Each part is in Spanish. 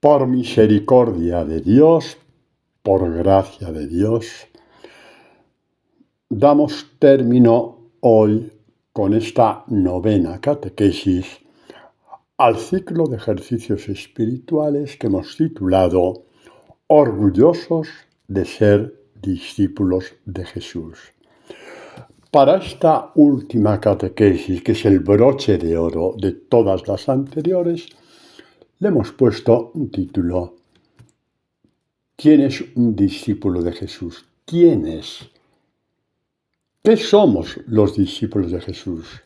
Por misericordia de Dios, por gracia de Dios, damos término hoy con esta novena catequesis al ciclo de ejercicios espirituales que hemos titulado Orgullosos de ser discípulos de Jesús. Para esta última catequesis, que es el broche de oro de todas las anteriores, le hemos puesto un título: ¿Quién es un discípulo de Jesús? ¿Quién es? ¿Qué somos los discípulos de Jesús?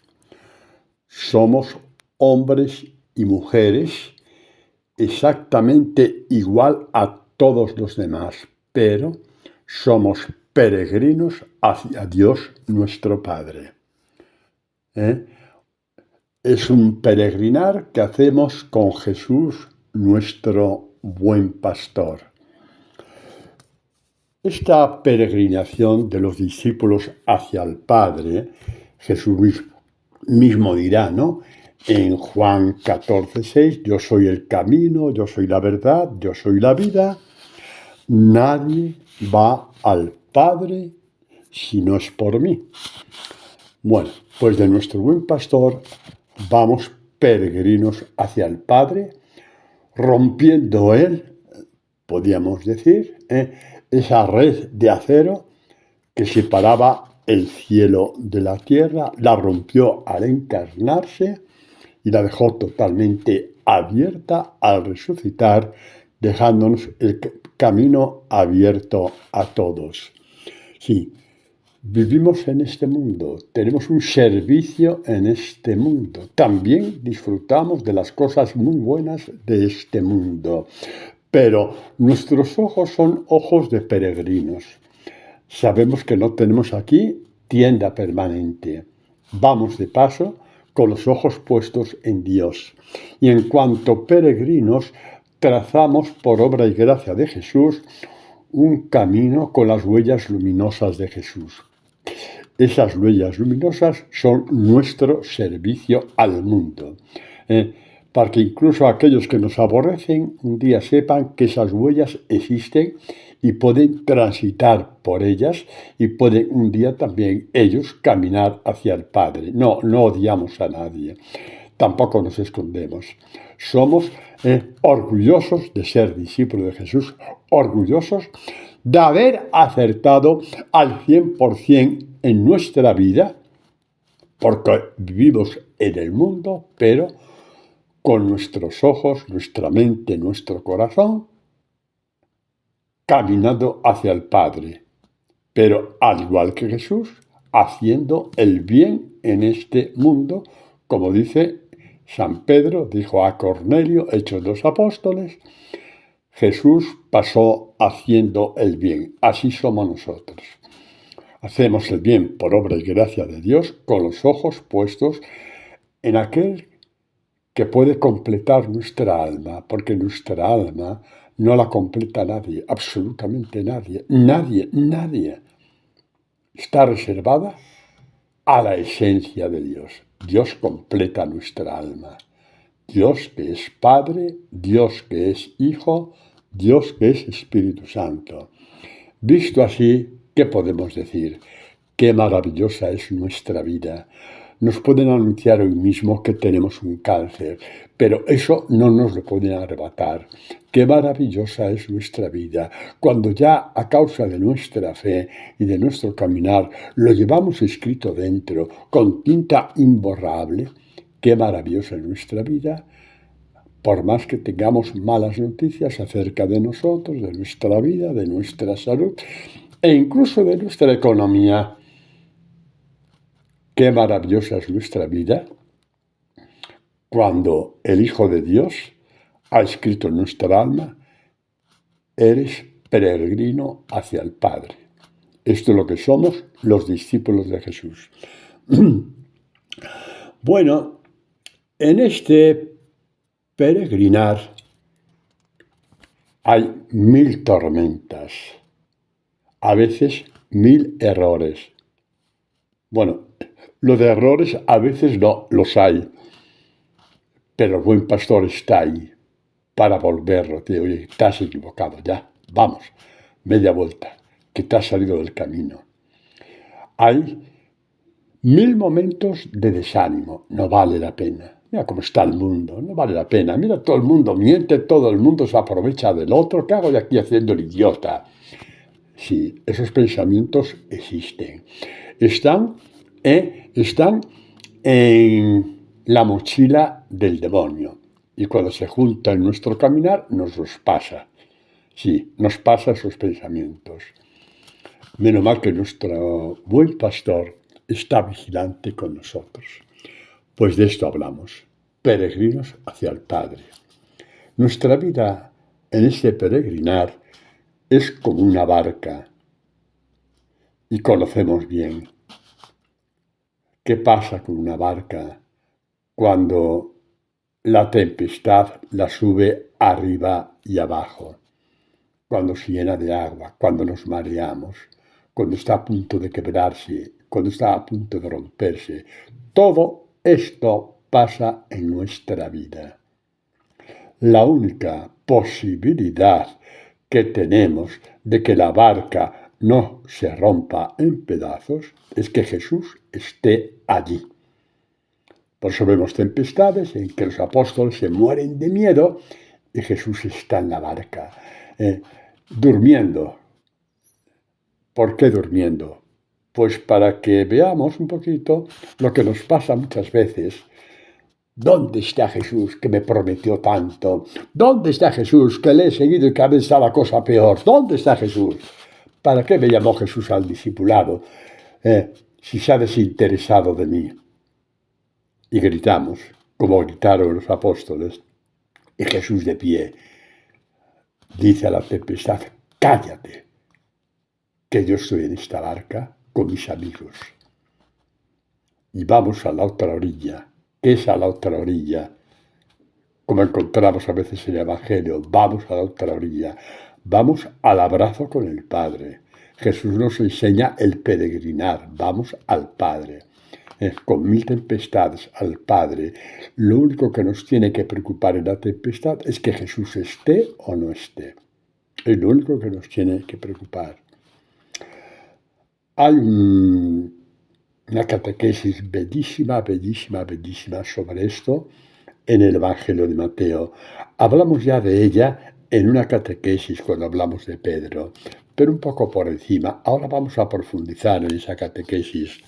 Somos hombres y mujeres exactamente igual a todos los demás, pero somos peregrinos hacia Dios nuestro Padre. Es un peregrinar que hacemos con Jesús, nuestro buen pastor. Esta peregrinación de los discípulos hacia el Padre, Jesús mismo dirá, ¿no?, en Juan 14:6, yo soy el camino, yo soy la verdad, yo soy la vida. Nadie va al Padre si no es por mí. Bueno, pues de nuestro buen pastor vamos peregrinos hacia el Padre, rompiendo él, podríamos decir, esa red de acero que separaba el cielo de la tierra, la rompió al encarnarse y la dejó totalmente abierta al resucitar, dejándonos el camino abierto a todos. Sí, vivimos en este mundo, tenemos un servicio en este mundo, también disfrutamos de las cosas muy buenas de este mundo, pero nuestros ojos son ojos de peregrinos. Sabemos que no tenemos aquí tienda permanente. Vamos de paso con los ojos puestos en Dios. Y en cuanto peregrinos, trazamos por obra y gracia de Jesús un camino con las huellas luminosas de Jesús. Esas huellas luminosas son nuestro servicio al mundo. Para que incluso aquellos que nos aborrecen un día sepan que esas huellas existen y pueden transitar por ellas y pueden un día también ellos caminar hacia el Padre. No odiamos a nadie, tampoco nos escondemos. Somos orgullosos de ser discípulos de Jesús, orgullosos de haber acertado al 100% en nuestra vida, porque vivimos en el mundo, pero con nuestros ojos, nuestra mente, nuestro corazón, caminando hacia el Padre, pero al igual que Jesús, haciendo el bien en este mundo, como dice San Pedro, dijo a Cornelio, Hechos de los Apóstoles, Jesús pasó haciendo el bien. Así somos nosotros. Hacemos el bien por obra y gracia de Dios con los ojos puestos en aquel que puede completar nuestra alma, porque nuestra alma no la completa nadie, absolutamente nadie, nadie. Está reservada a la esencia de Dios. Dios completa nuestra alma. Dios que es Padre, Dios que es Hijo, Dios que es Espíritu Santo. Visto así, ¿qué podemos decir? Qué maravillosa es nuestra vida. Nos pueden anunciar hoy mismo que tenemos un cáncer, pero eso no nos lo pueden arrebatar. Qué maravillosa es nuestra vida, cuando ya a causa de nuestra fe y de nuestro caminar lo llevamos escrito dentro, con tinta imborrable. Qué maravillosa es nuestra vida, por más que tengamos malas noticias acerca de nosotros, de nuestra vida, de nuestra salud e incluso de nuestra economía. Qué maravillosa es nuestra vida cuando el Hijo de Dios ha escrito en nuestra alma, eres peregrino hacia el Padre. Esto es lo que somos los discípulos de Jesús. Bueno, en este peregrinar hay 1000 tormentas, a veces 1000 errores. Bueno, los de errores a veces no los hay, pero el buen pastor está ahí. para volverlo. Te digo, oye, te has equivocado, ya, vamos, media vuelta, que te has salido del camino. Hay 1000 momentos de desánimo, no vale la pena. Mira cómo está el mundo, no vale la pena. Mira, todo el mundo miente, todo el mundo se aprovecha del otro. ¿Qué hago yo aquí haciendo el idiota? Sí, esos pensamientos existen. Están en la mochila del demonio. Y cuando se junta en nuestro caminar, nos los pasa. Sí, nos pasa esos pensamientos. Menos mal que nuestro buen pastor está vigilante con nosotros. Pues de esto hablamos, peregrinos hacia el Padre. Nuestra vida en este peregrinar es como una barca y conocemos bien qué pasa con una barca cuando la tempestad la sube arriba y abajo, cuando se llena de agua, cuando nos mareamos, cuando está a punto de quebrarse, cuando está a punto de romperse. Todo esto pasa en nuestra vida. La única posibilidad que tenemos de que la barca no se rompa en pedazos es que Jesús esté allí. Por eso vemos tempestades en que los apóstoles se mueren de miedo y Jesús está en la barca, durmiendo. ¿Por qué durmiendo? Pues para que veamos un poquito lo que nos pasa muchas veces. ¿Dónde está Jesús que me prometió tanto? ¿Dónde está Jesús que le he seguido y cada vez está la cosa peor? ¿Dónde está Jesús? ¿Para qué me llamó Jesús al discipulado si se ha desinteresado de mí? Y gritamos, como gritaron los apóstoles, y Jesús de pie dice a la tempestad, cállate, que yo estoy en esta barca con mis amigos. Y vamos a la otra orilla. ¿Qué es a la otra orilla? Como encontramos a veces en el Evangelio, vamos a la otra orilla. Vamos al abrazo con el Padre. Jesús nos enseña el peregrinar, vamos al Padre. Con 1000 tempestades al Padre. Lo único que nos tiene que preocupar en la tempestad es que Jesús esté o no esté. Es lo único que nos tiene que preocupar. Hay una catequesis bellísima sobre esto en el Evangelio de Mateo. Hablamos ya de ella en una catequesis cuando hablamos de Pedro, pero un poco por encima. Ahora vamos a profundizar en esa catequesis.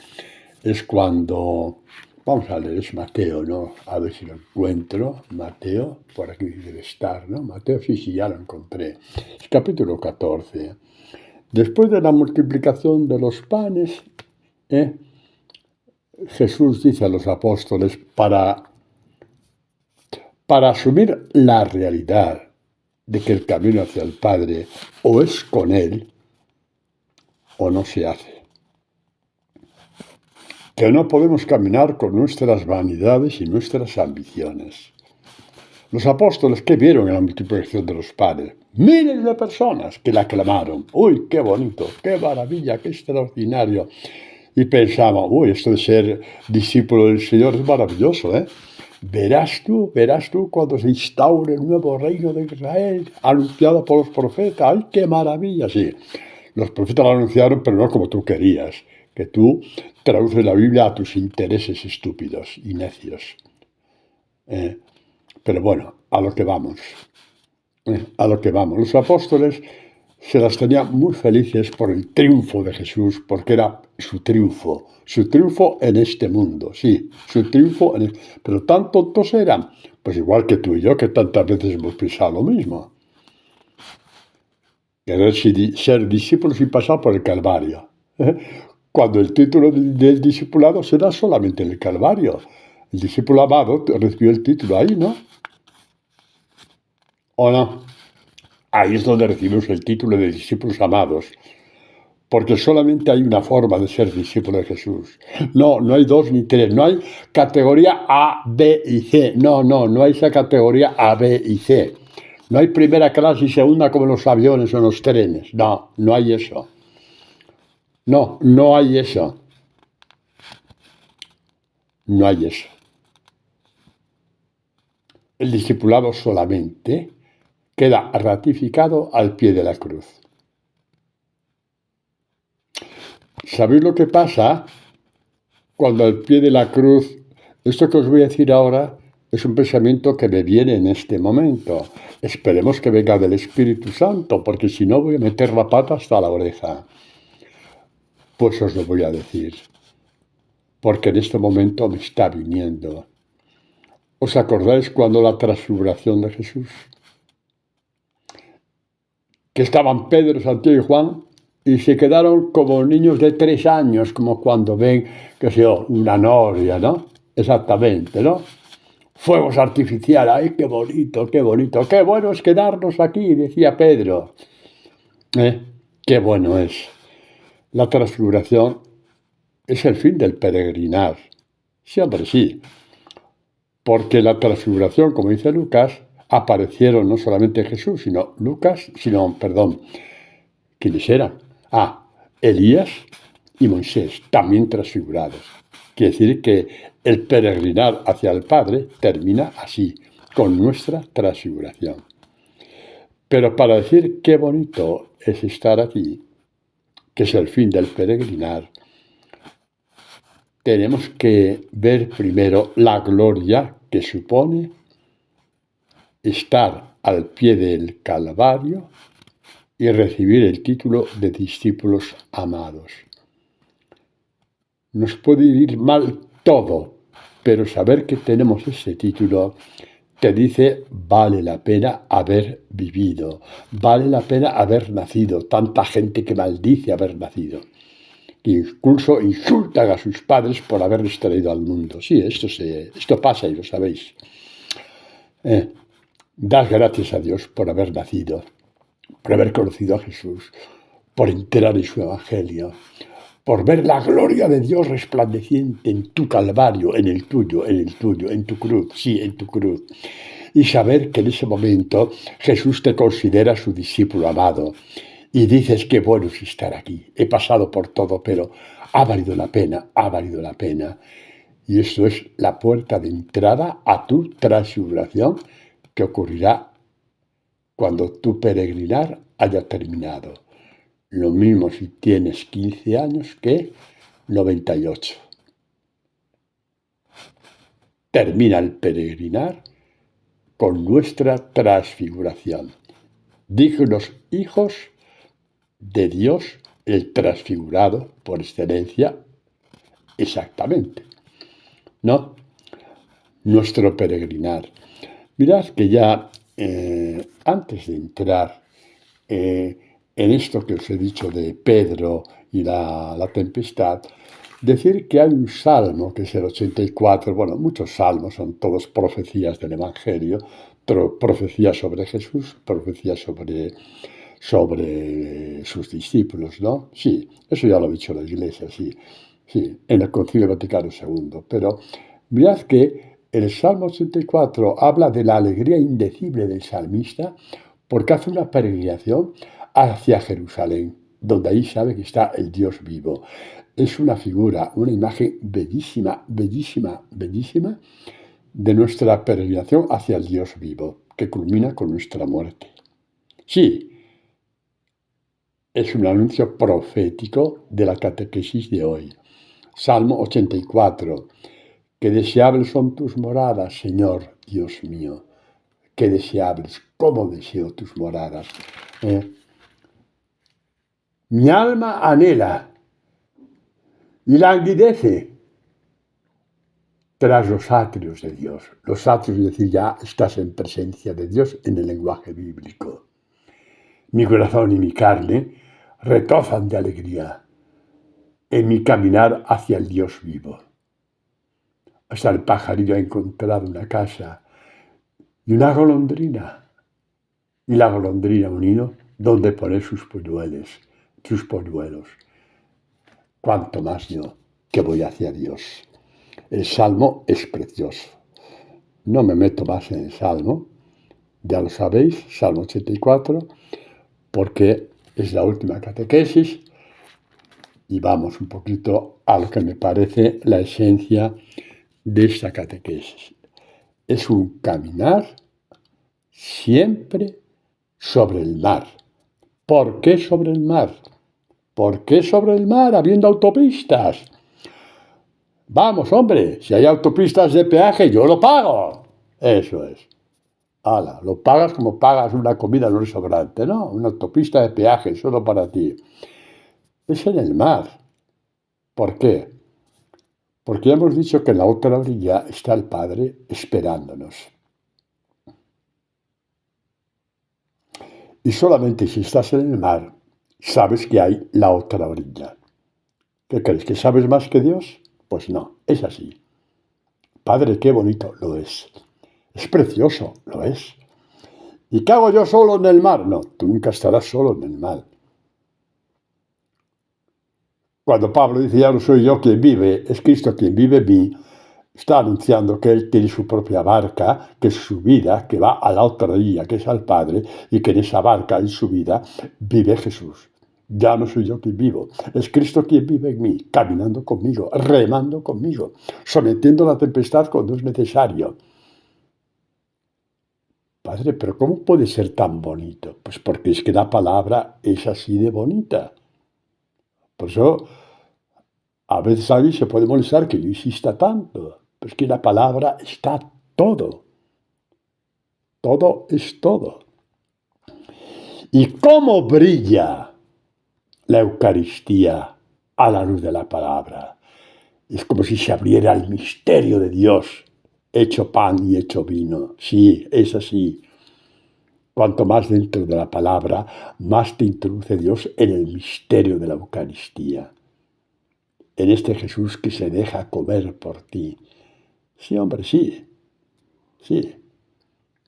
Es cuando, vamos a leer, es Mateo, ¿no? A ver si lo encuentro. Mateo, por aquí debe estar, ¿no? Mateo, sí, ya lo encontré. Es capítulo 14. Después de la multiplicación de los panes, Jesús dice a los apóstoles para asumir la realidad de que el camino hacia el Padre o es con Él o no se hace. Que no podemos caminar con nuestras vanidades y nuestras ambiciones. Los apóstoles, ¿qué vieron en la multiplicación de los panes? Miles de personas que la aclamaron. ¡Uy, qué bonito! ¡Qué maravilla! ¡Qué extraordinario! Y pensaban, uy, esto de ser discípulo del Señor es maravilloso, ¿eh? Verás tú cuando se instaure el nuevo reino de Israel, anunciado por los profetas. ¡Ay, qué maravilla! Sí, los profetas lo anunciaron, pero no como tú querías, que tú traduces la Biblia a tus intereses estúpidos y necios. Pero bueno, a lo que vamos. Los apóstoles se las tenían muy felices por el triunfo de Jesús, porque era su triunfo en este mundo, sí, su triunfo pero tan tontos eran, pues igual que tú y yo, que tantas veces hemos pensado lo mismo. Querer ser discípulos y pasar por el Calvario. Cuando el título del discipulado se da solamente en el Calvario. El discípulo amado recibió el título ahí, ¿no? ¿O no? Ahí es donde recibimos el título de discípulos amados, porque solamente hay una forma de ser discípulo de Jesús. No hay 2 ni 3, no hay categoría A, B y C. No hay esa categoría A, B y C. No hay primera clase y segunda como en los aviones o en los trenes. No hay eso. No hay eso. No hay eso. El discipulado solamente queda ratificado al pie de la cruz. ¿Sabéis lo que pasa cuando al pie de la cruz, esto que os voy a decir ahora es un pensamiento que me viene en este momento? Esperemos que venga del Espíritu Santo, porque si no voy a meter la pata hasta la oreja. Pues os lo voy a decir, porque en este momento me está viniendo. ¿Os acordáis cuando la transfiguración de Jesús? Que estaban Pedro, Santiago y Juan y se quedaron como niños de 3 años, como cuando ven, qué sé yo, una novia, ¿no? Exactamente, ¿no? Fuegos artificiales, ¡ay, qué bonito, qué bonito! ¡Qué bueno es quedarnos aquí!, decía Pedro. ¡Qué bueno es! La transfiguración es el fin del peregrinar. Sí, hombre, sí. Porque la transfiguración, como dice Lucas, aparecieron no solamente Jesús, perdón, ¿quiénes eran? Elías y Moisés, también transfigurados. Quiere decir que el peregrinar hacia el Padre termina así, con nuestra transfiguración. Pero para decir qué bonito es estar aquí, que es el fin del peregrinar, tenemos que ver primero la gloria que supone estar al pie del Calvario y recibir el título de discípulos amados. Nos puede ir mal todo, pero saber que tenemos ese título te dice vale la pena haber vivido, vale la pena haber nacido. Tanta gente que maldice haber nacido, que incluso insultan a sus padres por haberles traído al mundo. Sí, esto pasa y lo sabéis. Das gracias a Dios por haber nacido, por haber conocido a Jesús, por entrar en su evangelio, por ver la gloria de Dios resplandeciente en tu calvario, en el tuyo, en tu cruz, sí, en tu cruz. Y saber que en ese momento Jesús te considera su discípulo amado. Y dices que bueno es estar aquí. He pasado por todo, pero ha valido la pena, ha valido la pena. Y esto es la puerta de entrada a tu transfiguración que ocurrirá cuando tu peregrinar haya terminado. Lo mismo si tienes 15 años que 98. Termina el peregrinar con nuestra transfiguración. Dignos hijos de Dios, el transfigurado por excelencia, exactamente, ¿no? Nuestro peregrinar. Mirad que ya antes de entrar en esto que os he dicho de Pedro y la tempestad, decir que hay un salmo, que es el 84, bueno, muchos salmos, son todos profecías del Evangelio, profecías sobre Jesús, profecías sobre sus discípulos, ¿no? Sí, eso ya lo ha dicho la Iglesia, sí, en el Concilio Vaticano II. Pero mirad que el Salmo 84 habla de la alegría indecible del salmista porque hace una peregrinación hacia Jerusalén, donde ahí sabe que está el Dios vivo. Es una figura, una imagen bellísima, bellísima, bellísima de nuestra peregrinación hacia el Dios vivo, que culmina con nuestra muerte. Sí, es un anuncio profético de la catequesis de hoy. Salmo 84. Qué deseables son tus moradas, Señor, Dios mío. Qué deseables, cómo deseo tus moradas. Mi alma anhela y languidece tras los atrios de Dios. Los atrios, es decir, ya estás en presencia de Dios en el lenguaje bíblico. Mi corazón y mi carne retozan de alegría en mi caminar hacia el Dios vivo. Hasta el pajarillo ha encontrado una casa y una golondrina. Y la golondrina un nido donde poner sus polluelos. Cuanto más yo que voy hacia Dios. El Salmo es precioso. No me meto más en el Salmo, ya lo sabéis, Salmo 84, porque es la última catequesis y vamos un poquito a lo que me parece la esencia de esta catequesis. Es un caminar siempre sobre el mar. ¿Por qué sobre el mar? ¿Por qué sobre el mar habiendo autopistas? Vamos, hombre, si hay autopistas de peaje, yo lo pago. Eso es. Hala, lo pagas como pagas una comida en un restaurante, ¿no? Una autopista de peaje solo para ti. Es en el mar. ¿Por qué? Porque ya hemos dicho que en la otra orilla está el Padre esperándonos. Y solamente si estás en el mar, sabes que hay la otra orilla. ¿Qué crees? ¿Que sabes más que Dios? Pues no, es así. Padre, qué bonito, lo es. Es precioso, lo es. ¿Y qué hago yo solo en el mar? No, tú nunca estarás solo en el mar. Cuando Pablo dice, ya no soy yo quien vive, es Cristo quien vive en mí, está anunciando que Él tiene su propia barca, que es su vida, que va a la otra orilla, que es al Padre, y que en esa barca, en su vida, vive Jesús. Ya no soy yo quien vivo, es Cristo quien vive en mí, caminando conmigo, remando conmigo, sometiendo la tempestad cuando es necesario. Padre, pero ¿cómo puede ser tan bonito? Pues porque es que la palabra es así de bonita. Por eso, a veces alguien se puede molestar que yo insista tanto. Pero es que la palabra está todo. Todo es todo. ¿Y cómo brilla la Eucaristía a la luz de la palabra? Es como si se abriera el misterio de Dios, hecho pan y hecho vino. Sí, es así. Cuanto más dentro de la palabra, más te introduce Dios en el misterio de la Eucaristía. En este Jesús que se deja comer por ti. Sí, hombre, sí. Sí.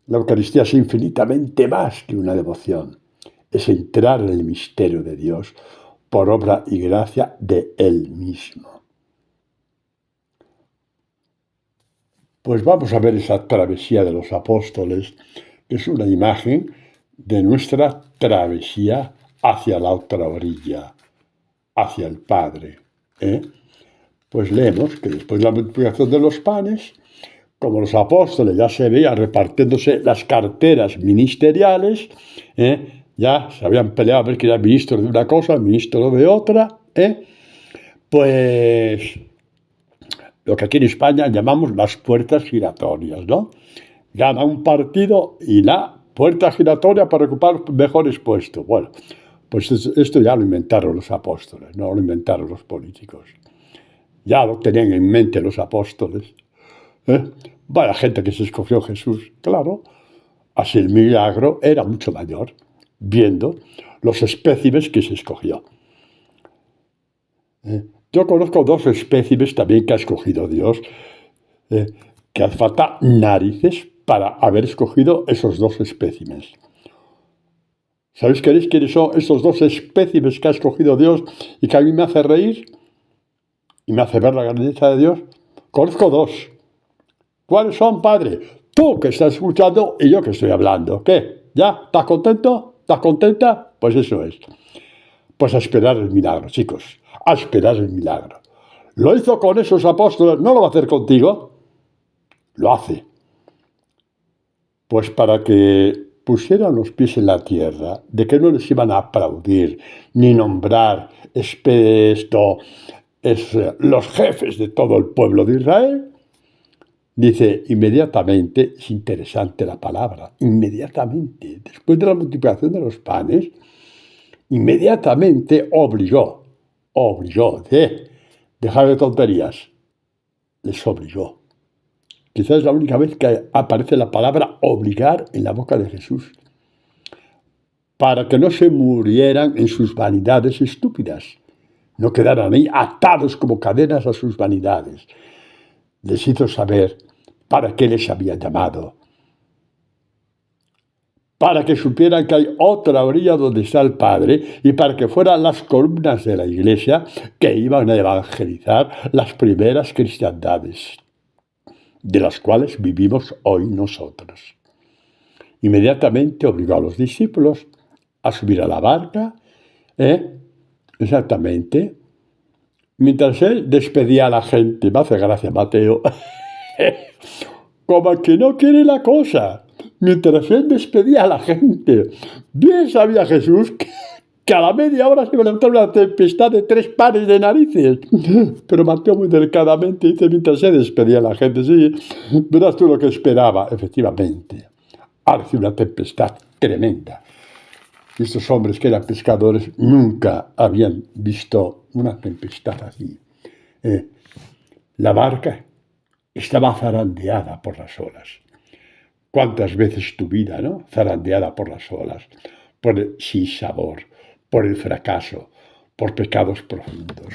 La Eucaristía es infinitamente más que una devoción. Es entrar en el misterio de Dios por obra y gracia de Él mismo. Pues vamos a ver esa travesía de los apóstoles, que es una imagen de nuestra travesía hacia la otra orilla, hacia el Padre. Pues leemos que después de la multiplicación de los panes, como los apóstoles ya se veían repartiéndose las carteras ministeriales, ya se habían peleado a ver quién era ministro de una cosa, ministro de otra, pues lo que aquí en España llamamos las puertas giratorias, ¿no? Gana un partido y la puerta giratoria para ocupar mejores puestos. Bueno, pues esto ya lo inventaron los apóstoles, no lo inventaron los políticos. Ya lo tenían en mente los apóstoles. Vaya gente que se escogió Jesús, claro. Así el milagro era mucho mayor, viendo los espécimes que se escogió. Yo conozco dos espécimes también que ha escogido Dios, que hace falta narices para haber escogido esos dos espécimes. ¿Sabéis quiénes son esos dos espécimes que ha escogido Dios y que a mí me hace reír y me hace ver la grandeza de Dios? Conozco dos. ¿Cuáles son, Padre? Tú que estás escuchando y yo que estoy hablando. ¿Qué? ¿Ya? ¿Estás contento? ¿Estás contenta? Pues eso es. Pues a esperar el milagro, chicos. A esperar el milagro. Lo hizo con esos apóstoles, ¿no lo va a hacer contigo? Lo hace. Pues para que pusieran los pies en la tierra, de que no les iban a aplaudir, ni nombrar los jefes de todo el pueblo de Israel. Dice, inmediatamente, es interesante la palabra, inmediatamente, después de la multiplicación de los panes, inmediatamente obligó, dejar de tonterías, les obligó. Quizás es la única vez que aparece la palabra obligar en la boca de Jesús, para que no se murieran en sus vanidades estúpidas, no quedaran ahí atados como cadenas a sus vanidades. Les hizo saber para qué les había llamado, para que supieran que hay otra orilla donde está el Padre y para que fueran las columnas de la Iglesia que iban a evangelizar las primeras cristiandades, de las cuales vivimos hoy nosotros. Inmediatamente obligó a los discípulos a subir a la barca, exactamente, mientras él despedía a la gente. Me hace gracia Mateo, como el que no quiere la cosa. mientras él despedía a la gente. Bien sabía Jesús que a la media hora se iba a levantar una tempestad de 3 pares de narices. Pero Mateo muy delicadamente dice, mientras se despedía a la gente, sí, verás tú lo que esperaba. Efectivamente, hace una tempestad tremenda. Y estos hombres que eran pescadores nunca habían visto una tempestad así. La barca estaba zarandeada por las olas. ¿Cuántas veces tu vida, no? Zarandeada por las olas, por el sinsabor, por el fracaso, por pecados profundos,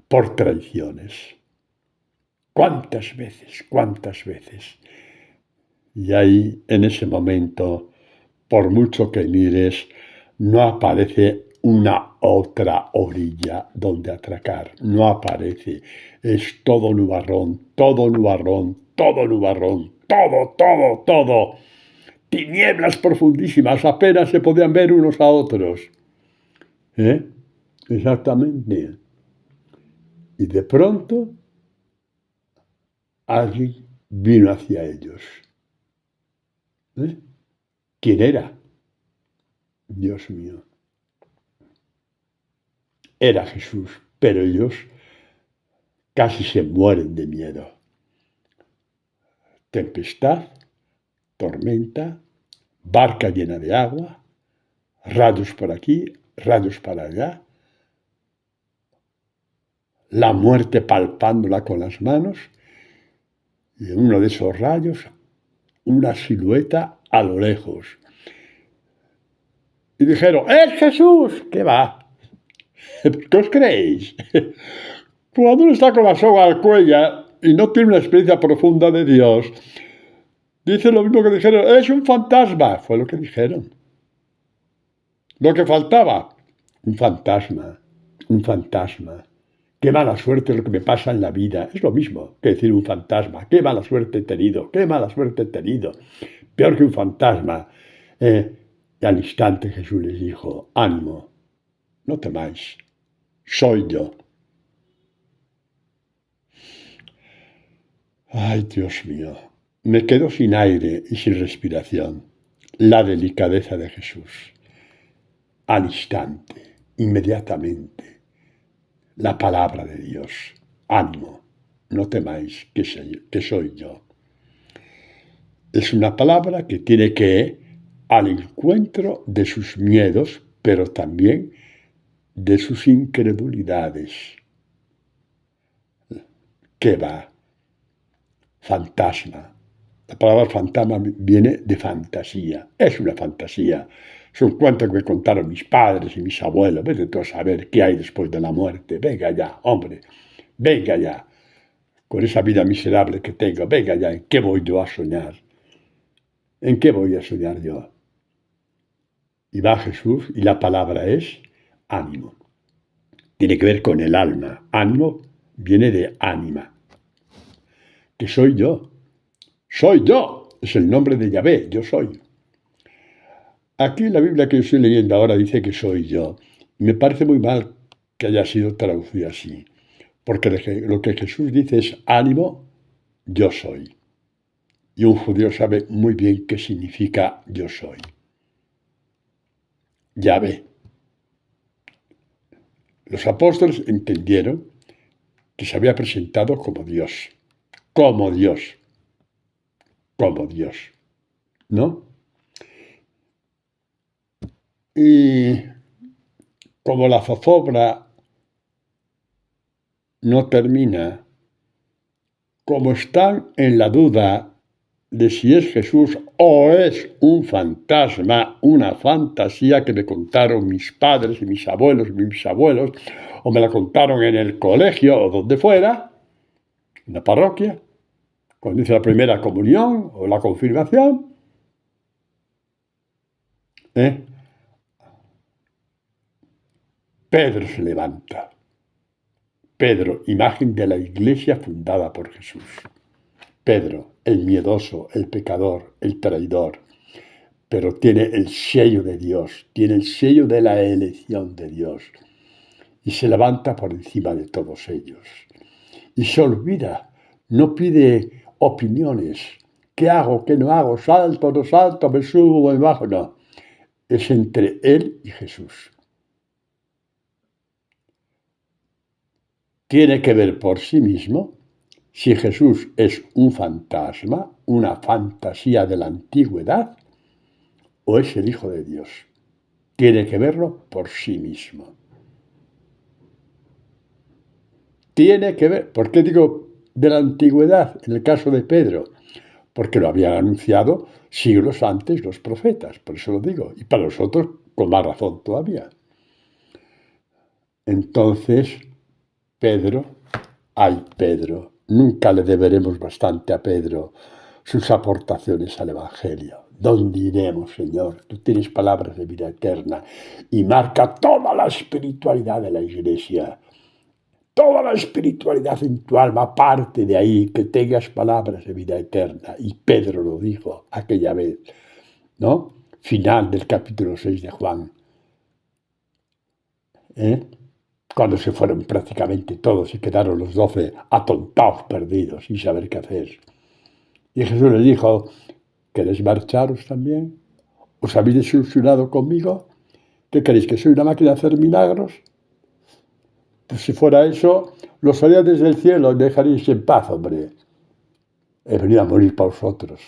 por traiciones. ¿Cuántas veces? ¿Cuántas veces? Y ahí, en ese momento, por mucho que mires, no aparece una otra orilla donde atracar. No aparece. Es todo nubarrón, todo nubarrón, todo nubarrón, todo, todo, todo. Tinieblas profundísimas, apenas se podían ver unos a otros. Exactamente. Y de pronto, alguien vino hacia ellos. ¿Quién era? Dios mío. Era Jesús, pero ellos casi se mueren de miedo. Tempestad, tormenta, barca llena de agua, rayos por aquí, rayos para allá, la muerte palpándola con las manos, y en uno de esos rayos, una silueta a lo lejos. Y dijeron, ¡es Jesús! ¿Qué va? ¿Qué os creéis? Cuando uno está con la soga al cuello y no tiene una experiencia profunda de Dios, dice lo mismo que dijeron, es un fantasma. Fue lo que dijeron. Lo que faltaba, un fantasma, un fantasma. Qué mala suerte es lo que me pasa en la vida. Es lo mismo que decir un fantasma. Qué mala suerte he tenido, qué mala suerte he tenido. Peor que un fantasma. Y al instante Jesús les dijo, ánimo, no temáis, soy yo. Ay, Dios mío, me quedo sin aire y sin respiración. La delicadeza de Jesús. Al instante, inmediatamente, la palabra de Dios. Ánimo, no temáis que soy yo. Es una palabra que tiene que ir al encuentro de sus miedos, pero también de sus incredulidades. ¿Qué va? Fantasma. La palabra fantasma viene de fantasía. Es una fantasía. Son cuentos que me contaron mis padres y mis abuelos. Vete tú a saber qué hay después de la muerte. Venga ya, hombre. Venga ya. Con esa vida miserable que tengo. Venga ya. ¿En qué voy yo a soñar? ¿En qué voy a soñar yo? Y va Jesús y la palabra es ánimo. Tiene que ver con el alma. Ánimo viene de ánima. Que soy yo. Soy yo. Es el nombre de Yahvé. Yo soy. Aquí en la Biblia que yo estoy leyendo ahora dice que soy yo. Me parece muy mal que haya sido traducido así. Porque lo que Jesús dice es ánimo, yo soy. Y un judío sabe muy bien qué significa yo soy. Yahvé. Los apóstoles entendieron que se había presentado como Dios. Como Dios. Como Dios. ¿No? Y como la zozobra no termina, como están en la duda de si es Jesús o es un fantasma, una fantasía que me contaron mis padres y mis abuelos, o me la contaron en el colegio o donde fuera, en la parroquia, cuando hice la primera comunión o la confirmación, Pedro se levanta. Pedro, imagen de la iglesia fundada por Jesús. Pedro, el miedoso, el pecador, el traidor, pero tiene el sello de Dios, tiene el sello de la elección de Dios, y se levanta por encima de todos ellos. Y se olvida, no pide opiniones, ¿qué hago? ¿Qué no hago? ¿Salto, no salto? ¿Me subo, me bajo? No. Es entre él y Jesús. Tiene que ver por sí mismo si Jesús es un fantasma, una fantasía de la antigüedad, o es el Hijo de Dios. Tiene que verlo por sí mismo. Tiene que ver. ¿Por qué digo de la antigüedad en el caso de Pedro? Porque lo habían anunciado siglos antes los profetas, por eso lo digo. Y para nosotros, con más razón todavía. Entonces, Pedro, ay Pedro, nunca le deberemos bastante a Pedro sus aportaciones al Evangelio. ¿Dónde iremos, Señor? Tú tienes palabras de vida eterna y marca toda la espiritualidad de la Iglesia. Toda la espiritualidad en tu alma parte de ahí, que tengas palabras de vida eterna. Y Pedro lo dijo aquella vez, ¿no? Final del capítulo 6 de Juan. Cuando se fueron prácticamente todos y quedaron los 12 atontados, perdidos, sin saber qué hacer. Y Jesús les dijo, ¿queréis marcharos también? ¿Os habéis desilusionado conmigo? ¿Qué queréis, que soy una máquina de hacer milagros? Pues si fuera eso, los haría desde el cielo y me dejaríais en paz, hombre. He venido a morir por vosotros.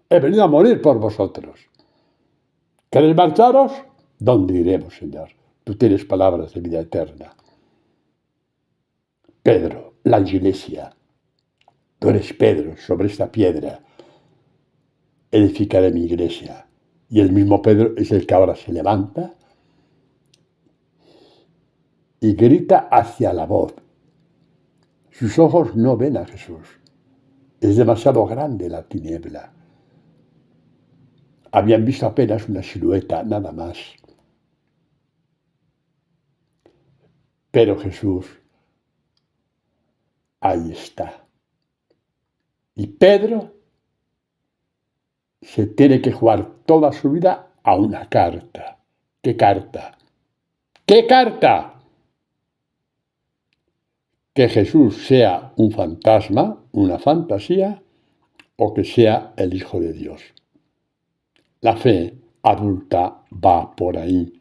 He venido a morir por vosotros. ¿Queréis marcharos? ¿Dónde iremos, Señor? Tú tienes palabras de vida eterna. Pedro, la iglesia. Tú eres Pedro, sobre esta piedra edificaré mi iglesia. Y el mismo Pedro es el que ahora se levanta y grita hacia la voz. Sus ojos no ven a Jesús. Es demasiado grande la tiniebla. Habían visto apenas una silueta, nada más. Pero Jesús, ahí está. Y Pedro se tiene que jugar toda su vida a una carta. ¿Qué carta? ¿Qué carta? Que Jesús sea un fantasma, una fantasía, o que sea el Hijo de Dios. La fe adulta va por ahí.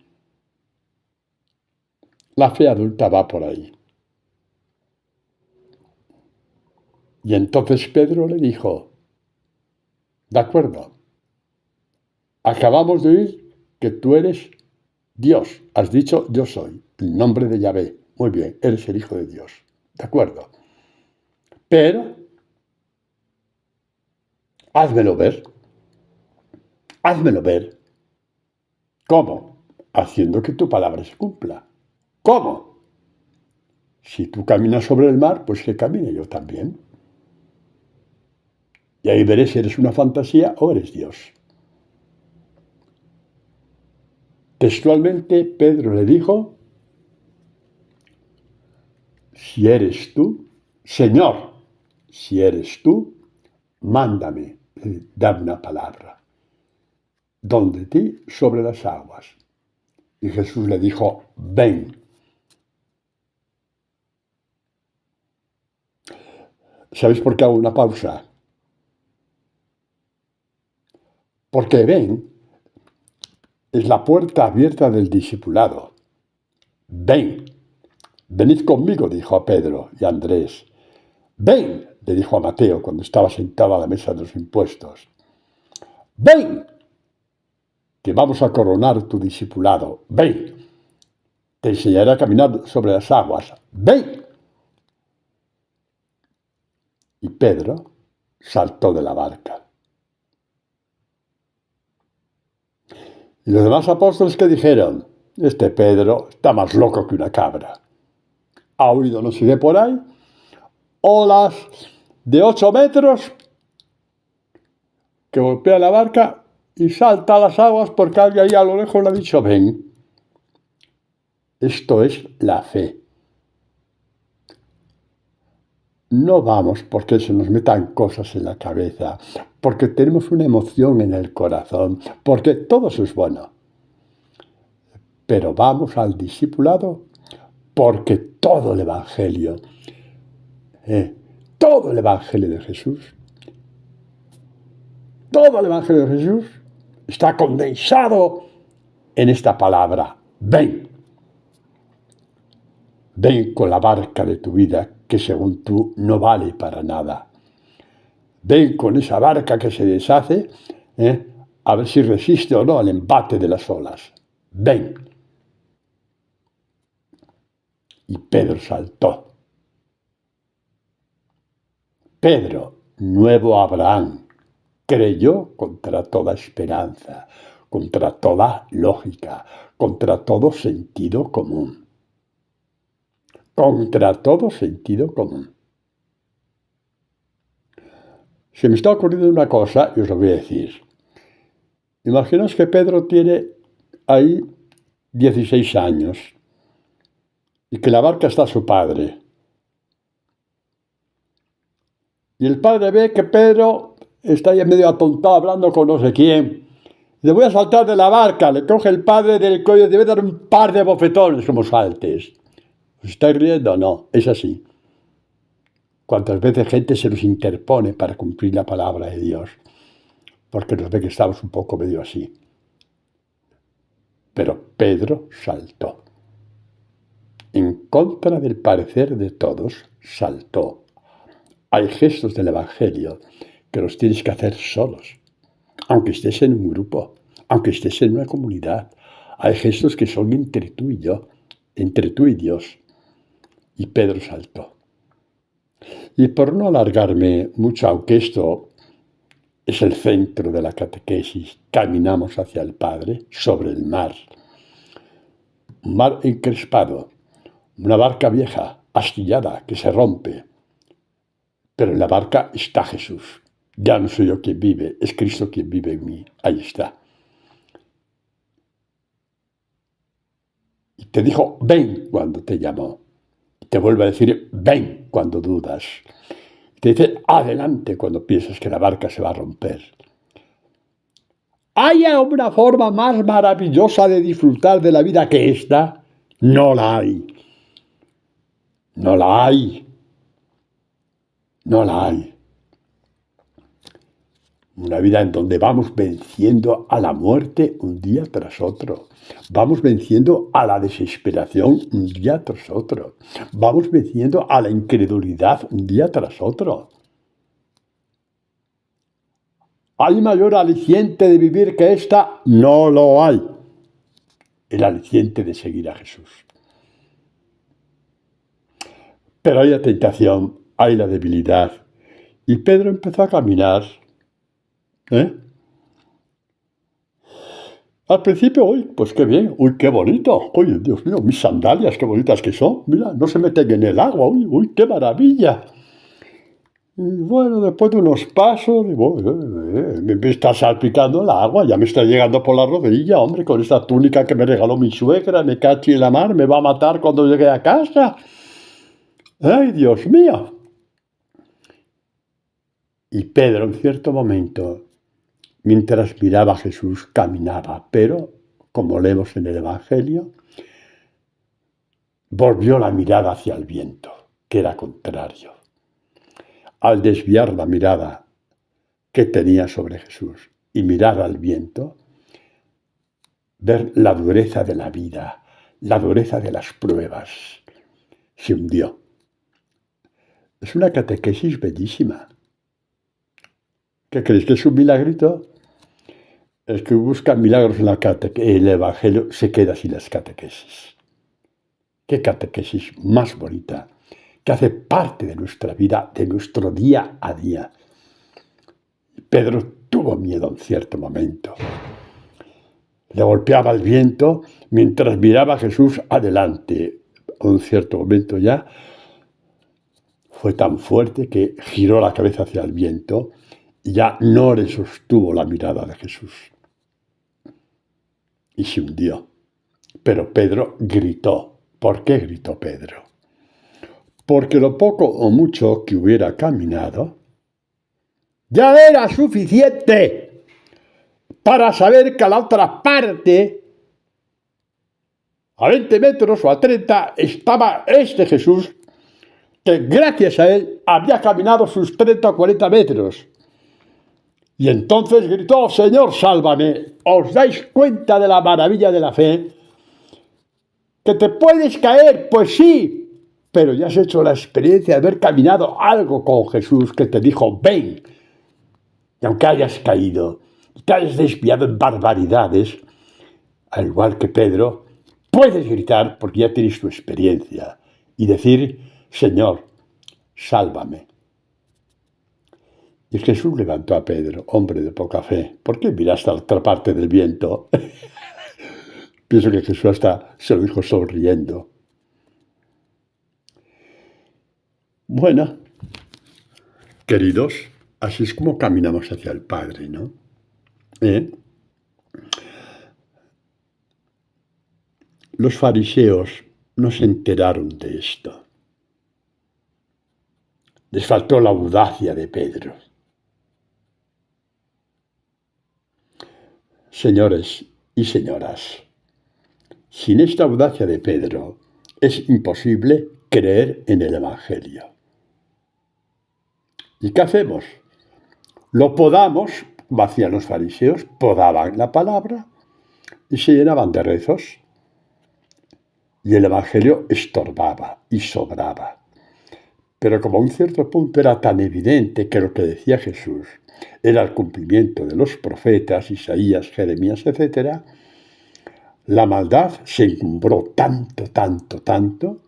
La fe adulta va por ahí. Y entonces Pedro le dijo, de acuerdo, acabamos de oír que tú eres Dios. Has dicho yo soy, el nombre de Yahvé. Muy bien, eres el Hijo de Dios. De acuerdo. Pero, házmelo ver. Házmelo ver. ¿Cómo? Haciendo que tu palabra se cumpla. ¿Cómo? Si tú caminas sobre el mar, pues que camine yo también. Y ahí veré si eres una fantasía o eres Dios. Textualmente, Pedro le dijo, si eres tú, Señor, si eres tú, mándame, dame una palabra. Donde ti sobre las aguas. Y Jesús le dijo, ven. ¿Sabéis por qué hago una pausa? Porque ven es la puerta abierta del discipulado. Ven, venid conmigo, dijo a Pedro y a Andrés. Ven, le dijo a Mateo cuando estaba sentado a la mesa de los impuestos. Ven, que vamos a coronar tu discipulado. Ven, te enseñaré a caminar sobre las aguas. Ven. Y Pedro saltó de la barca. Y los demás apóstoles que dijeron, este Pedro está más loco que una cabra. Ha oído no sé qué por ahí, olas de 8 metros que golpea la barca y salta a las aguas porque alguien ahí a lo lejos le ha dicho ven. Esto es la fe. No vamos porque se nos metan cosas en la cabeza, porque tenemos una emoción en el corazón, porque todo eso es bueno. Pero vamos al discipulado porque todo el Evangelio de Jesús todo el Evangelio de Jesús está condensado en esta palabra: ven. Ven con la barca de tu vida, que según tú no vale para nada. Ven con esa barca que se deshace, a ver si resiste o no al embate de las olas. Ven. Y Pedro saltó. Pedro, nuevo Abraham, creyó contra toda esperanza, contra toda lógica, contra todo sentido común. Contra todo sentido común. Se me está ocurriendo una cosa y os lo voy a decir. Imaginaos que Pedro tiene ahí 16 años y que la barca está su padre. Y el padre ve que Pedro está ahí medio atontado hablando con no sé quién. Le voy a saltar de la barca, le coge el padre del cuello y debe dar un par de bofetones como saltes. ¿Os estáis riendo? No, es así. Cuántas veces gente se nos interpone para cumplir la palabra de Dios, porque nos ve que estamos un poco medio así. Pero Pedro saltó. En contra del parecer de todos, saltó. Hay gestos del Evangelio que los tienes que hacer solos, aunque estés en un grupo, aunque estés en una comunidad. Hay gestos que son entre tú y yo, entre tú y Dios. Y Pedro saltó. Y por no alargarme mucho, aunque esto es el centro de la catequesis, caminamos hacia el Padre sobre el mar. Un mar encrespado, una barca vieja, astillada, que se rompe. Pero en la barca está Jesús. Ya no soy yo quien vive, es Cristo quien vive en mí. Ahí está. Y te dijo, ven cuando te llamó. Y te vuelve a decir, ven cuando dudas. Y te dice, adelante cuando piensas que la barca se va a romper. ¿Hay una forma más maravillosa de disfrutar de la vida que esta? No la hay. No la hay. No la hay. Una vida en donde vamos venciendo a la muerte un día tras otro. Vamos venciendo a la desesperación un día tras otro. Vamos venciendo a la incredulidad un día tras otro. ¿Hay mayor aliciente de vivir que esta? No lo hay. El aliciente de seguir a Jesús. Pero hay la tentación, hay la debilidad. Y Pedro empezó a caminar. Al principio, uy, pues qué bien, uy, qué bonito, uy, Dios mío, mis sandalias, qué bonitas que son, mira, no se meten en el agua, uy, qué maravilla. Y bueno, después de unos pasos, digo, me está salpicando el agua, ya me está llegando por la rodilla, hombre, con esta túnica que me regaló mi suegra, me cacho en la mar, me va a matar cuando llegue a casa. ¡Ay, Dios mío! Y Pedro, en cierto momento, mientras miraba a Jesús, caminaba, pero, como leemos en el Evangelio, volvió la mirada hacia el viento, que era contrario. Al desviar la mirada que tenía sobre Jesús y mirar al viento, ver la dureza de la vida, la dureza de las pruebas, se hundió. Es una catequesis bellísima. ¿Qué creéis? ¿Que es un milagrito? El que busca milagros en la el Evangelio se queda sin las catequesis. ¿Qué catequesis más bonita? Que hace parte de nuestra vida, de nuestro día a día. Pedro tuvo miedo en cierto momento. Le golpeaba el viento mientras miraba a Jesús adelante. En un cierto momento ya fue tan fuerte que giró la cabeza hacia el viento y ya no le sostuvo la mirada de Jesús. Y se hundió. Pero Pedro gritó. ¿Por qué gritó Pedro? Porque lo poco o mucho que hubiera caminado ya era suficiente para saber que a la otra parte, a 20 metros o a 30, estaba este Jesús, que gracias a él había caminado sus 30 o 40 metros. Y entonces gritó: Señor, sálvame. ¿Os dais cuenta de la maravilla de la fe? ¿Que te puedes caer? Pues sí, pero ya has hecho la experiencia de haber caminado algo con Jesús que te dijo: ven. Y aunque hayas caído y te hayas desviado en barbaridades, al igual que Pedro, puedes gritar porque ya tienes tu experiencia y decir: Señor, sálvame. Y Jesús levantó a Pedro, hombre de poca fe. ¿Por qué miraste a la otra parte del viento? Pienso que Jesús hasta se lo dijo sonriendo. Bueno, queridos, así es como caminamos hacia el Padre, ¿no? Los fariseos no se enteraron de esto. Les faltó la audacia de Pedro. Señores y señoras, sin esta audacia de Pedro es imposible creer en el Evangelio. ¿Y qué hacemos? Lo podamos, como hacían los fariseos, podaban la palabra y se llenaban de rezos. Y el Evangelio estorbaba y sobraba. Pero como a un cierto punto era tan evidente que lo que decía Jesús era el cumplimiento de los profetas, Isaías, Jeremías, etc., la maldad se encumbró tanto,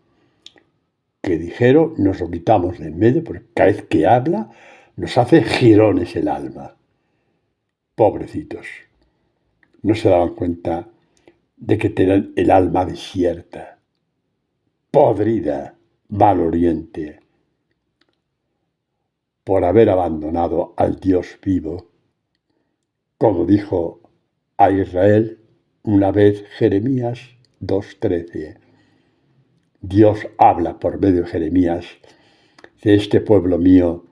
que dijeron: nos lo quitamos de en medio, porque cada vez que habla nos hace jirones el alma. Pobrecitos. No se daban cuenta de que tenían el alma desierta, podrida, maloliente, por haber abandonado al Dios vivo, como dijo a Israel una vez Jeremías 2:13. Dios habla por medio de Jeremías: de este pueblo mío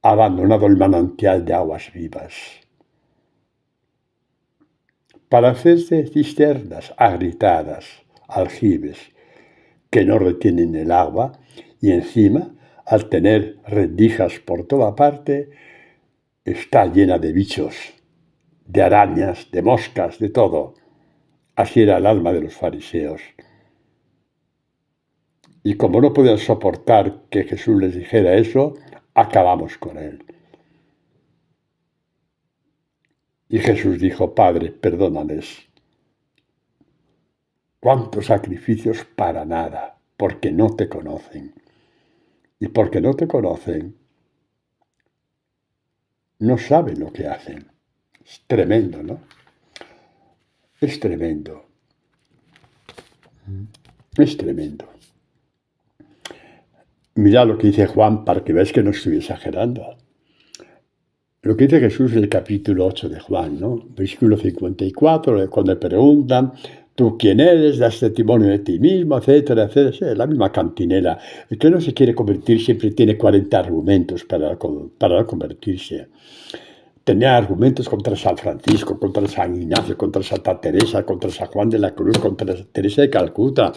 ha abandonado el manantial de aguas vivas para hacerse cisternas agritadas, aljibes, que no retienen el agua, y encima, al tener rendijas por toda parte, está llena de bichos, de arañas, de moscas, de todo. Así era el alma de los fariseos. Y como no podían soportar que Jesús les dijera eso, acabamos con él. Y Jesús dijo: Padre, perdónales. ¿Cuántos sacrificios para nada? Porque no te conocen. Y porque no te conocen, no saben lo que hacen. Es tremendo, ¿no? Es tremendo. Es tremendo. Mirad lo que dice Juan para que veáis que no estoy exagerando. Lo que dice Jesús en el capítulo 8 de Juan, ¿no? Versículo 54, cuando le preguntan: ¿tú quién eres? Das testimonio de ti mismo, etcétera, etcétera. Es la misma cantinela. El que no se quiere convertir siempre tiene 40 argumentos para no convertirse. Tenía argumentos contra San Francisco, contra San Ignacio, contra Santa Teresa, contra San Juan de la Cruz, contra Teresa de Calcuta.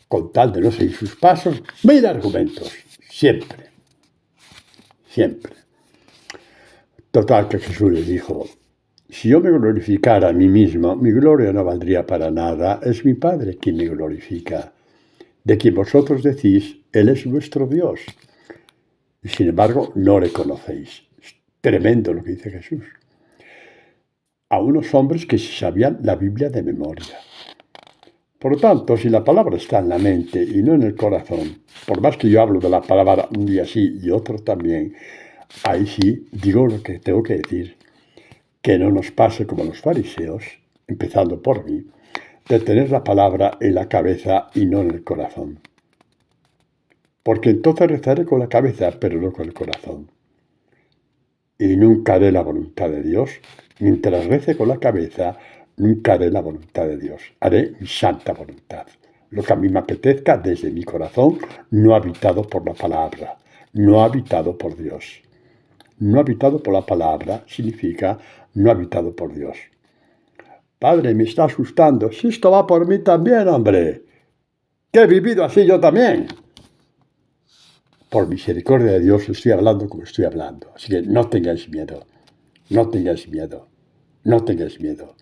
Con tal de no seguir sus pasos, mil argumentos. Siempre. Siempre. Total, que Jesús les dijo: si yo me glorificara a mí mismo, mi gloria no valdría para nada. Es mi Padre quien me glorifica, de quien vosotros decís: Él es vuestro Dios. Y sin embargo, no le conocéis. Es tremendo lo que dice Jesús. A unos hombres que sabían la Biblia de memoria. Por lo tanto, si la palabra está en la mente y no en el corazón, por más que yo hablo de la palabra un día sí y otro también, ahí sí digo lo que tengo que decir. Que no nos pase como los fariseos, empezando por mí, de tener la palabra en la cabeza y no en el corazón. Porque entonces rezaré con la cabeza, pero no con el corazón. Y nunca haré la voluntad de Dios. Mientras rece con la cabeza, nunca haré la voluntad de Dios. Haré mi santa voluntad. Lo que a mí me apetezca desde mi corazón, no habitado por la palabra, no habitado por Dios. No habitado por la palabra significa no habitado por Dios. Padre, me está asustando. Si esto va por mí también, hombre. Que he vivido así yo también. por misericordia de Dios, estoy hablando como estoy hablando. Así que no tengáis miedo, no tengáis miedo, no tengáis miedo.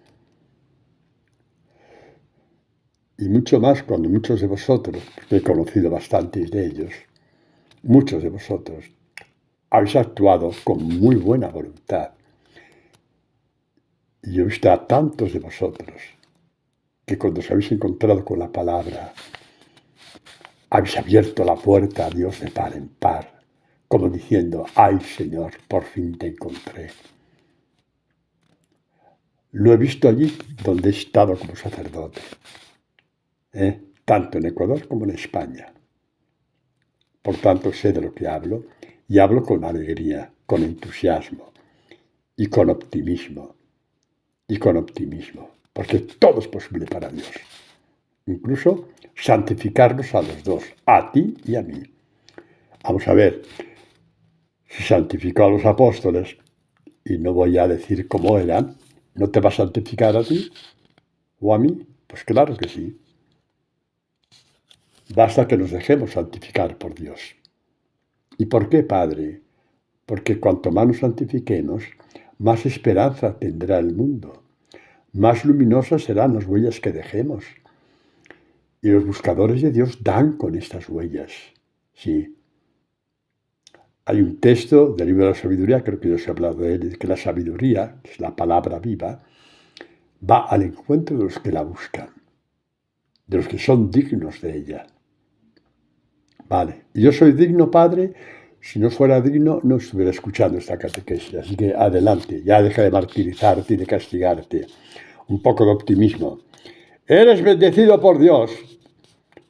Y mucho más cuando muchos de vosotros, porque he conocido bastantes de ellos, muchos de vosotros habéis actuado con muy buena voluntad. Y yo he visto a tantos de vosotros que cuando os habéis encontrado con la palabra, habéis abierto la puerta a Dios de par en par, como diciendo, ay Señor, por fin te encontré. Lo he visto allí donde he estado como sacerdote, tanto en Ecuador como en España. Por tanto, sé de lo que hablo y hablo con alegría, con entusiasmo y con optimismo. Porque todo es posible para Dios. Incluso santificarnos a los dos, a ti y a mí. Vamos a ver, si santificó a los apóstoles, y no voy a decir cómo eran, ¿no te va a santificar a ti o a mí? Pues claro que sí. Basta que nos dejemos santificar por Dios. ¿Y por qué, Padre? Porque cuanto más nos santifiquemos, más esperanza tendrá el mundo, más luminosas serán las huellas que dejemos. Y los buscadores de Dios dan con estas huellas. Sí. Hay un texto del libro de la sabiduría, creo que yo os he hablado de él, que la sabiduría, que es la palabra viva, va al encuentro de los que la buscan, de los que son dignos de ella. Vale, y yo soy digno, Padre. Si no fuera digno, no estuviera escuchando esta catequesis. Así que adelante, ya deja de martirizarte y de castigarte. Un poco de optimismo. Eres bendecido por Dios.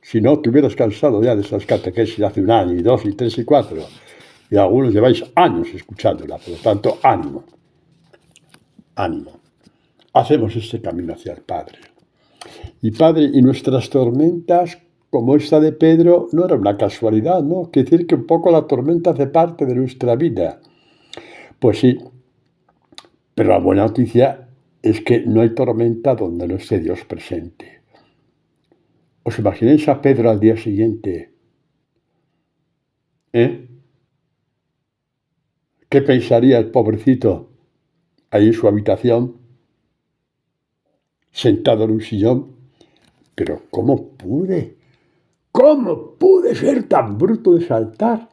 Si no, te hubieras cansado ya de esas catequesis hace 1 año, y 2, y 3, y 4. Y algunos lleváis años escuchándola. Por lo tanto, ánimo. Ánimo. Hacemos este camino hacia el Padre. Y Padre, y nuestras tormentas, como esta de Pedro, no era una casualidad, ¿no? Quiere decir que un poco la tormenta hace parte de nuestra vida. Pues sí, pero la buena noticia es que no hay tormenta donde no esté Dios presente. ¿Os imagináis a Pedro al día siguiente? ¿Qué pensaría el pobrecito ahí en su habitación, sentado en un sillón? Pero ¿cómo pude ser tan bruto de saltar?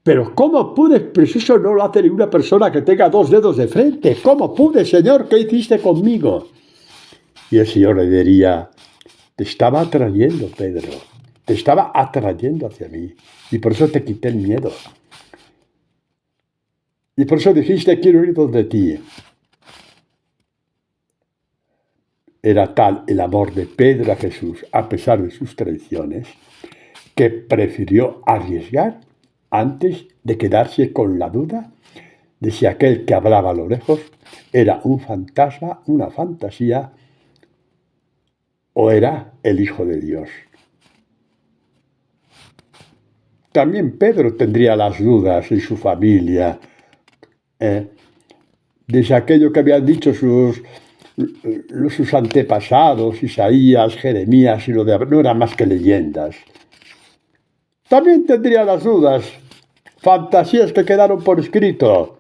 Pero ¿cómo pude? Pero eso no lo hace ninguna persona que tenga 2 dedos de frente. ¿Cómo pude, Señor? ¿Qué hiciste conmigo? Y el Señor le diría, te estaba atrayendo, Pedro. Te estaba atrayendo hacia mí. Y por eso te quité el miedo. Y por eso dijiste, quiero ir donde ti. Era tal el amor de Pedro a Jesús, a pesar de sus traiciones, que prefirió arriesgar antes de quedarse con la duda de si aquel que hablaba a lo lejos era un fantasma, una fantasía, o era el Hijo de Dios. También Pedro tendría las dudas en su familia, de aquello que habían dicho sus antepasados, Isaías, Jeremías, y lo de no eran más que leyendas. También tendría las dudas, fantasías que quedaron por escrito,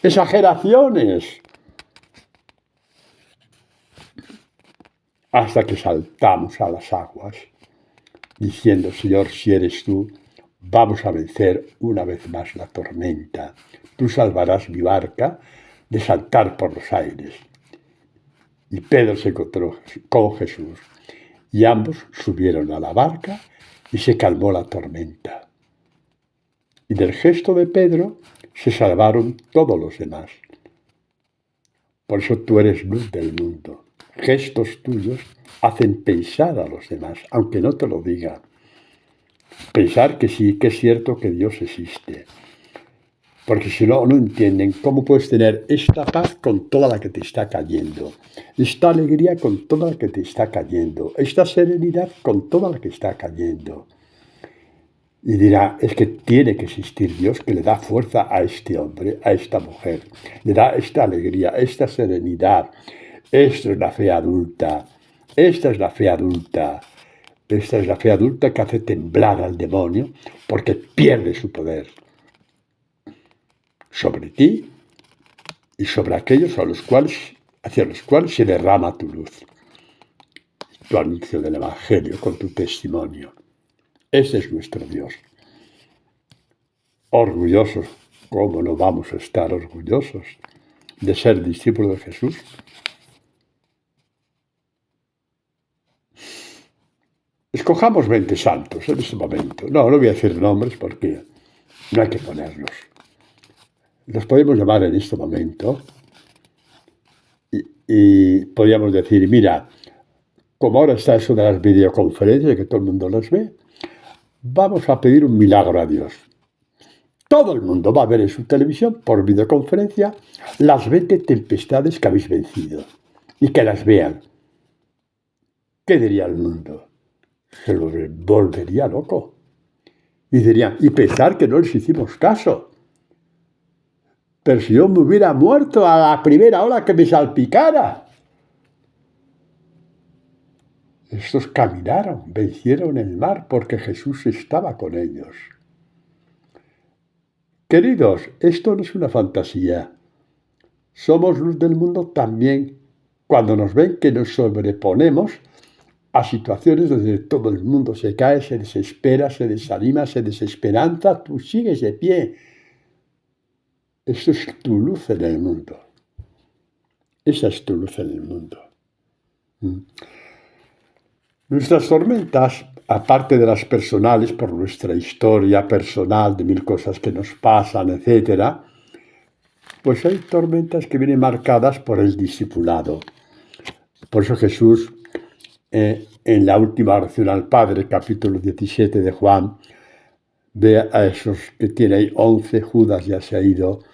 exageraciones, hasta que saltamos a las aguas, diciendo, Señor, si eres tú, vamos a vencer una vez más la tormenta. Tú salvarás mi barca de saltar por los aires. Y Pedro se encontró con Jesús, y ambos subieron a la barca y se calmó la tormenta. Y del gesto de Pedro se salvaron todos los demás. Por eso tú eres luz del mundo. Gestos tuyos hacen pensar a los demás, aunque no te lo digan. Pensar que sí, que es cierto que Dios existe. Porque si no, no entienden cómo puedes tener esta paz con toda la que te está cayendo, esta alegría con toda la que te está cayendo, esta serenidad con toda la que está cayendo. Y dirá, es que tiene que existir Dios que le da fuerza a este hombre, a esta mujer, le da esta alegría, esta serenidad. Esto es la fe adulta, esta es la fe adulta. Esta es la fe adulta que hace temblar al demonio porque pierde su poder sobre ti y sobre aquellos hacia los cuales se derrama tu luz, tu anuncio del Evangelio con tu testimonio. Ese es nuestro Dios. Orgullosos, ¿cómo no vamos a estar orgullosos de ser discípulos de Jesús? Escojamos 20 santos en este momento. No voy a decir nombres porque no hay que ponerlos. Los podemos llamar en este momento y podríamos decir, mira, como ahora está eso de las videoconferencias, que todo el mundo las ve, vamos a pedir un milagro a Dios. Todo el mundo va a ver en su televisión, por videoconferencia, las 20 tempestades que habéis vencido y que las vean. ¿Qué diría el mundo? Se lo volvería loco. Y dirían, y pensar que no les hicimos caso. Pero si yo me hubiera muerto a la primera ola que me salpicara. Estos caminaron, vencieron el mar porque Jesús estaba con ellos. Queridos, esto no es una fantasía. Somos luz del mundo también cuando nos ven que nos sobreponemos a situaciones donde todo el mundo se cae, se desespera, se desanima, se desesperanza. Tú sigues de pie. Esto es tu luz en el mundo. Esa es tu luz en el mundo. Nuestras tormentas, aparte de las personales, por nuestra historia personal, de mil cosas que nos pasan, etc., pues hay tormentas que vienen marcadas por el discipulado. Por eso Jesús, en la última oración al Padre, capítulo 17 de Juan, ve a esos que tiene ahí 11, Judas ya se ha ido,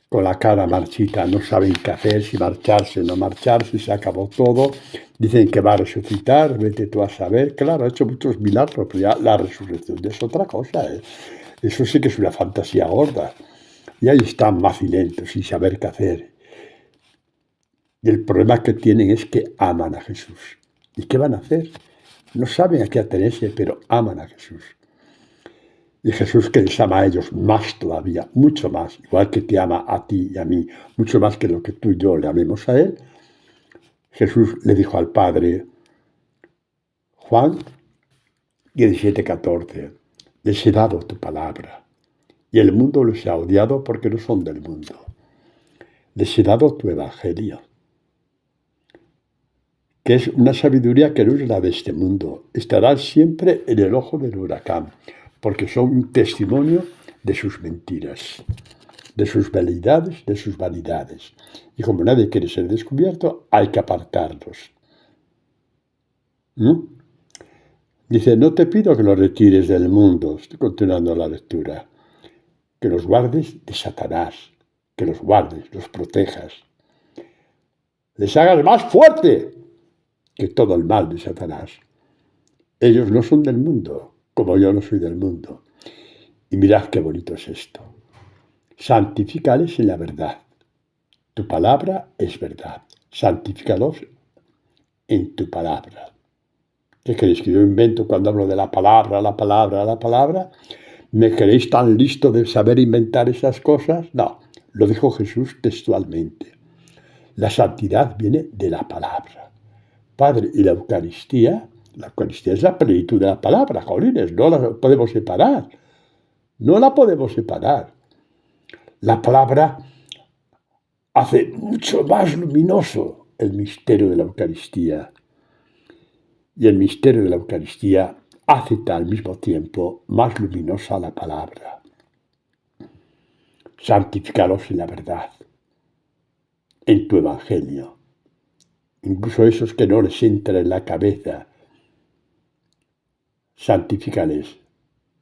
con la cara marchita, no saben qué hacer, si marcharse, no marcharse, se acabó todo, dicen que va a resucitar, vete tú a saber. Claro, ha hecho muchos milagros, pero ya la resurrección es otra cosa, ¿eh? Eso sí que es una fantasía gorda. Y ahí están macilentos, sin saber qué hacer. Y el problema que tienen es que aman a Jesús. ¿Y qué van a hacer? No saben a qué atenerse, pero aman a Jesús. Y Jesús, que les ama a ellos más todavía, mucho más, igual que te ama a ti y a mí, mucho más que lo que tú y yo le amemos a Él, Jesús le dijo al Padre, Juan 17:14, les he dado tu palabra, y el mundo los ha odiado porque no son del mundo. Les he dado tu evangelio, que es una sabiduría que no es la de este mundo. Estarán siempre en el ojo del huracán, porque son un testimonio de sus mentiras, de sus veleidades, de sus vanidades. Y como nadie quiere ser descubierto, hay que apartarlos. ¿No? Dice, no te pido que los retires del mundo, estoy continuando la lectura, que los guardes de Satanás, que los guardes, los protejas. Les hagas más fuerte que todo el mal de Satanás. Ellos no son del mundo, como yo no soy del mundo. Y mirad qué bonito es esto. Santifícales en la verdad. Tu palabra es verdad. Santifícalos en tu palabra. ¿Qué queréis que yo invento cuando hablo de la palabra, la palabra, la palabra? ¿Me queréis tan listo de saber inventar esas cosas? No, lo dijo Jesús textualmente. La santidad viene de la palabra. Padre, y la Eucaristía es la plenitud de la palabra, jolines, no la podemos separar. No la podemos separar. La palabra hace mucho más luminoso el misterio de la Eucaristía. Y el misterio de la Eucaristía hace al mismo tiempo más luminosa la palabra. Santifícalos en la verdad, en tu evangelio. Incluso esos que no les entra en la cabeza, santifícales.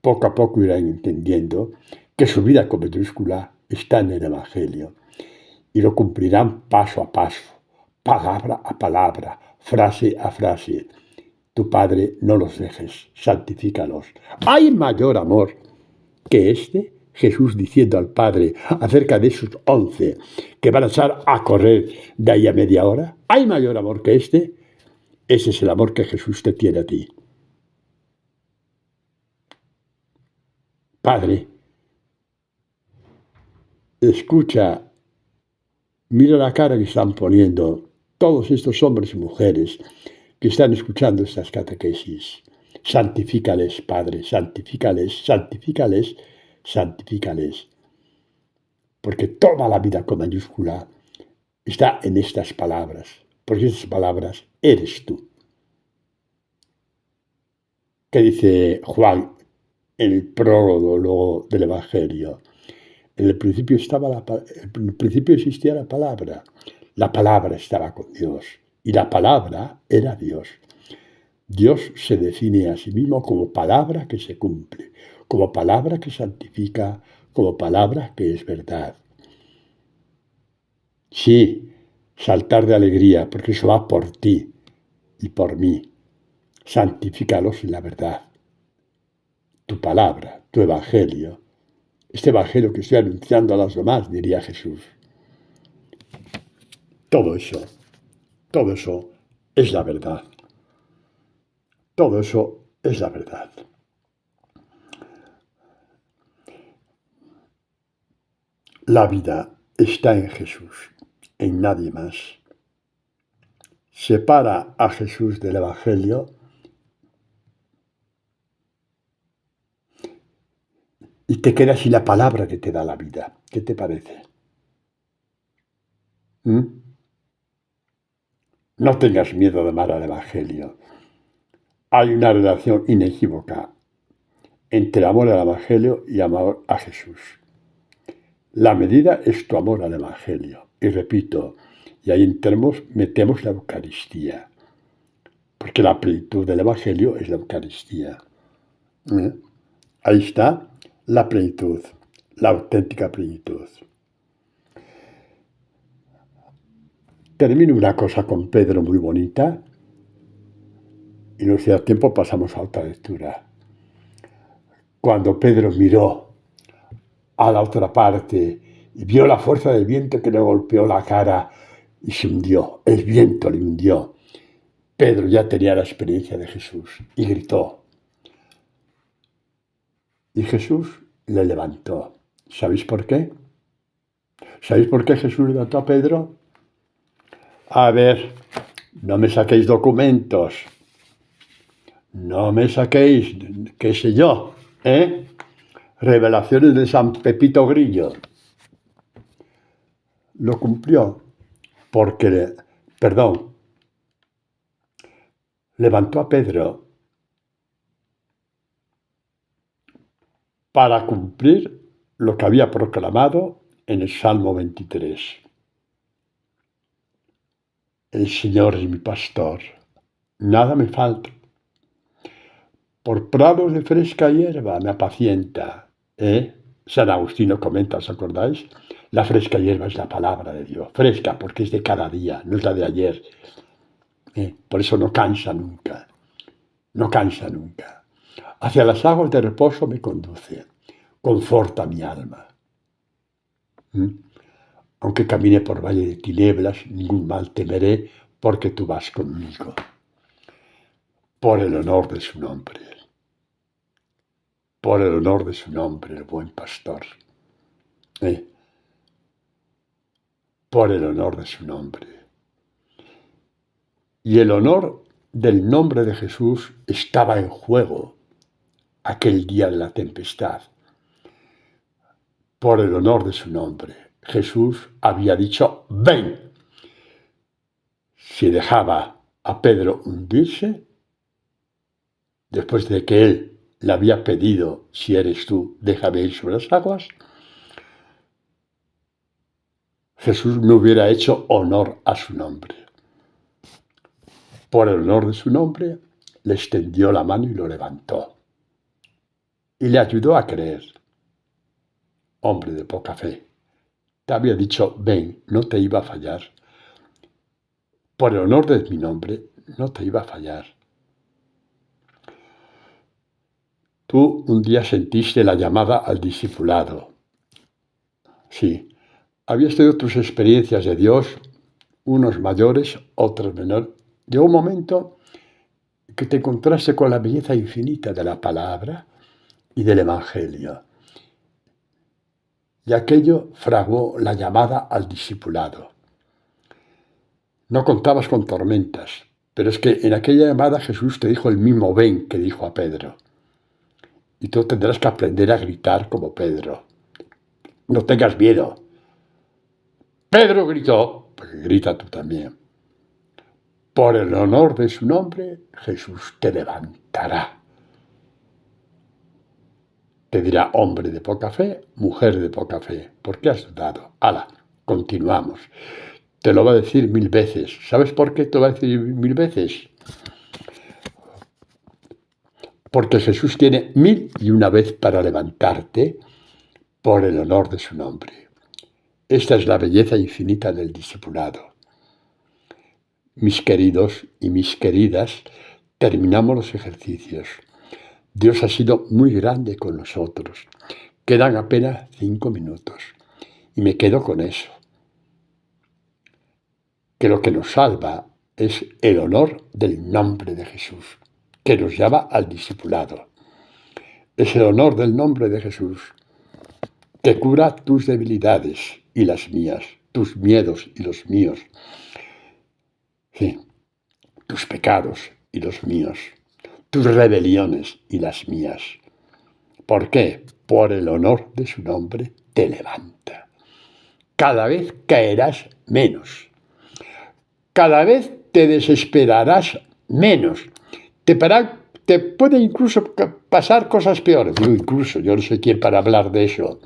Poco a poco irán entendiendo que su vida con mayúscula está en el Evangelio y lo cumplirán paso a paso, palabra a palabra, frase a frase. Tu Padre, no los dejes, santifícalos. ¿Hay mayor amor que este? Jesús diciendo al Padre acerca de esos 11 que van a echar a correr de ahí a media hora. ¿Hay mayor amor que este? Ese es el amor que Jesús te tiene a ti. Padre, escucha, mira la cara que están poniendo todos estos hombres y mujeres que están escuchando estas catequesis. Santifícales, Padre, santifícales, santifícales, santifícales. Porque toda la vida con mayúscula está en estas palabras, porque estas palabras eres tú. ¿Qué dice Juan en el prólogo del Evangelio? En el principio existía la palabra estaba con Dios y la palabra era Dios. Dios se define a sí mismo como palabra que se cumple, como palabra que santifica, como palabra que es verdad. Sí, saltar de alegría, porque eso va por ti y por mí. Santifícalos en la verdad. Tu palabra, tu evangelio. Este evangelio que estoy anunciando a los demás, diría Jesús. Todo eso es la verdad. Todo eso es la verdad. La vida está en Jesús, en nadie más. Separa a Jesús del evangelio y te quedas sin la palabra que te da la vida. ¿Qué te parece? No tengas miedo de amar al evangelio. Hay una relación inequívoca entre amor al evangelio y amor a Jesús. La medida es tu amor al evangelio. Y repito, y ahí metemos la Eucaristía. Porque la plenitud del evangelio es la Eucaristía. Ahí está la plenitud, la auténtica plenitud. Termino una cosa con Pedro muy bonita y no sea tiempo pasamos a otra lectura. Cuando Pedro miró a la otra parte y vio la fuerza del viento que le golpeó la cara y se hundió, el viento le hundió. Pedro ya tenía la experiencia de Jesús y gritó. Y Jesús le levantó. ¿Sabéis por qué? ¿Sabéis por qué Jesús levantó a Pedro? A ver, no me saquéis documentos. No me saquéis, qué sé yo, revelaciones de San Pepito Grillo. Lo cumplió porque, levantó a Pedro para cumplir lo que había proclamado en el Salmo 23. El Señor es mi pastor, nada me falta. Por prados de fresca hierba me apacienta. San Agustín comenta, ¿os acordáis? La fresca hierba es la palabra de Dios. Fresca porque es de cada día, no es la de ayer. Por eso no cansa nunca. No cansa nunca. Hacia las aguas de reposo me conduce. Conforta mi alma. Aunque camine por valle de tinieblas, ningún mal temeré, porque tú vas conmigo. Por el honor de su nombre. Por el honor de su nombre, el buen pastor. Por el honor de su nombre. Y el honor del nombre de Jesús estaba en juego aquel día de la tempestad. Por el honor de su nombre, Jesús había dicho, ven. Si dejaba a Pedro hundirse, después de que él le había pedido, si eres tú, déjame ir sobre las aguas, Jesús no hubiera hecho honor a su nombre. Por el honor de su nombre, le extendió la mano y lo levantó. Y le ayudó a creer. Hombre de poca fe, te había dicho, ven, no te iba a fallar. Por el honor de mi nombre, no te iba a fallar. Tú un día sentiste la llamada al discipulado. Sí, habías tenido tus experiencias de Dios, unos mayores, otros menores. Llegó un momento que te encontraste con la belleza infinita de la palabra y del Evangelio. Y aquello fraguó la llamada al discipulado. No contabas con tormentas, pero es que en aquella llamada Jesús te dijo el mismo ven que dijo a Pedro. Y tú tendrás que aprender a gritar como Pedro. No tengas miedo. Pedro gritó, pues grita tú también. Por el honor de su nombre, Jesús te levantará. Te dirá hombre de poca fe, mujer de poca fe. ¿Por qué has dudado? Hala, continuamos. Te lo va a decir 1000 veces. ¿Sabes por qué te lo va a decir 1000 veces? Porque Jesús tiene 1001 vez para levantarte por el honor de su nombre. Esta es la belleza infinita del discipulado. Mis queridos y mis queridas, terminamos los ejercicios. Dios ha sido muy grande con nosotros. Quedan apenas 5 minutos. Y me quedo con eso. Que lo que nos salva es el honor del nombre de Jesús, que nos llama al discipulado. Es el honor del nombre de Jesús, que cura tus debilidades y las mías, tus miedos y los míos, sí, tus pecados y los míos, tus rebeliones y las mías. ¿Por qué? Por el honor de su nombre te levanta. Cada vez caerás menos. Cada vez te desesperarás menos. Te puede incluso pasar cosas peores. Yo no sé quién para hablar de eso.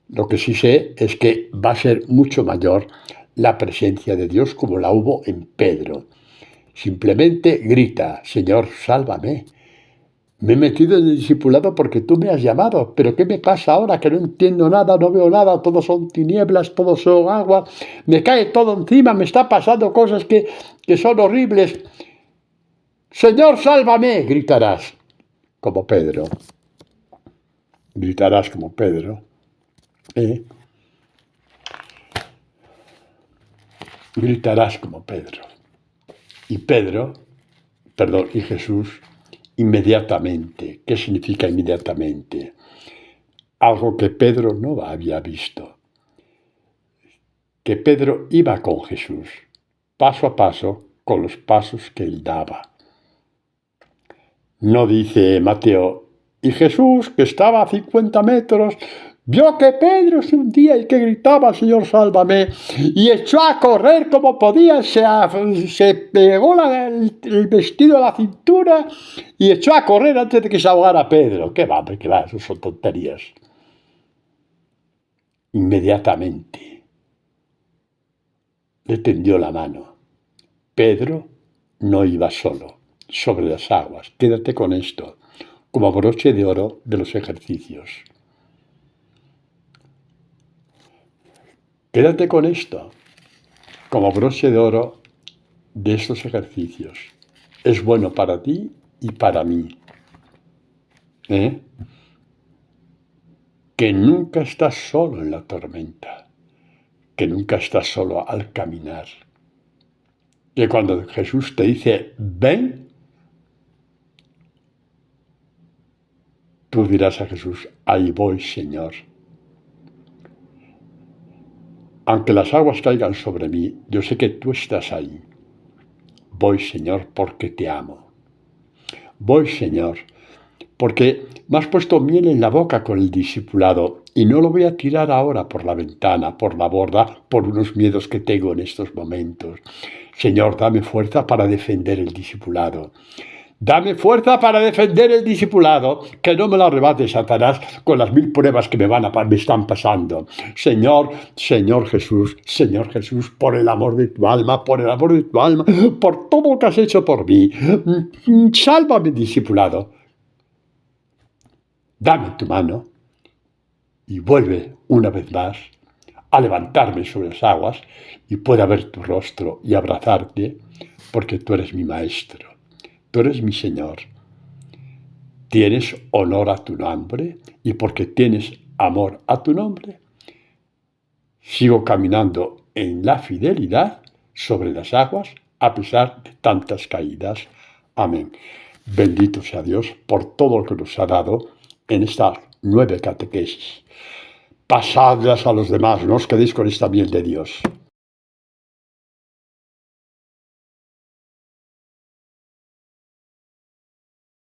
Lo que sí sé es que va a ser mucho mayor la presencia de Dios como la hubo en Pedro. Simplemente grita, Señor, sálvame. Me he metido en el discipulado porque tú me has llamado, pero ¿qué me pasa ahora? Que no entiendo nada, no veo nada, todo son tinieblas, todo son agua, me cae todo encima, me está pasando cosas que son horribles. Señor, sálvame, gritarás, como Pedro. Gritarás como Pedro. Gritarás como Pedro. Y Jesús, inmediatamente. ¿Qué significa inmediatamente? Algo que Pedro no había visto. Que Pedro iba con Jesús, paso a paso, con los pasos que él daba. No dice Mateo, y Jesús, que estaba a 50 metros, vio que Pedro se hundía y que gritaba, Señor, sálvame, y echó a correr como podía, se pegó el vestido a la cintura y echó a correr antes de que se ahogara Pedro. ¿Qué va, eso son tonterías. Inmediatamente le tendió la mano. Pedro no iba solo sobre las aguas. Quédate con esto, como broche de oro de los ejercicios. Quédate con esto, como broche de oro de estos ejercicios. Es bueno para ti y para mí. Que nunca estás solo en la tormenta, que nunca estás solo al caminar. Que cuando Jesús te dice, ven, tú dirás a Jesús, ahí voy, Señor. Aunque las aguas caigan sobre mí, yo sé que tú estás ahí. Voy, Señor, porque te amo. Voy, Señor, porque me has puesto miel en la boca con el discipulado y no lo voy a tirar ahora por la ventana, por la borda, por unos miedos que tengo en estos momentos. Señor, dame fuerza para defender el discipulado. Dame fuerza para defender el discipulado, que no me lo arrebate Satanás con las 1000 pruebas que me están pasando. Señor Jesús, por el amor de tu alma, por todo lo que has hecho por mí, sálvame, discipulado. Dame tu mano y vuelve una vez más a levantarme sobre las aguas y pueda ver tu rostro y abrazarte, porque tú eres mi maestro. Tú eres mi Señor. Tienes honor a tu nombre y porque tienes amor a tu nombre, sigo caminando en la fidelidad sobre las aguas a pesar de tantas caídas. Amén. Bendito sea Dios por todo lo que nos ha dado en estas 9 catequesis. pasadlas a los demás, no os quedéis con esta miel de Dios.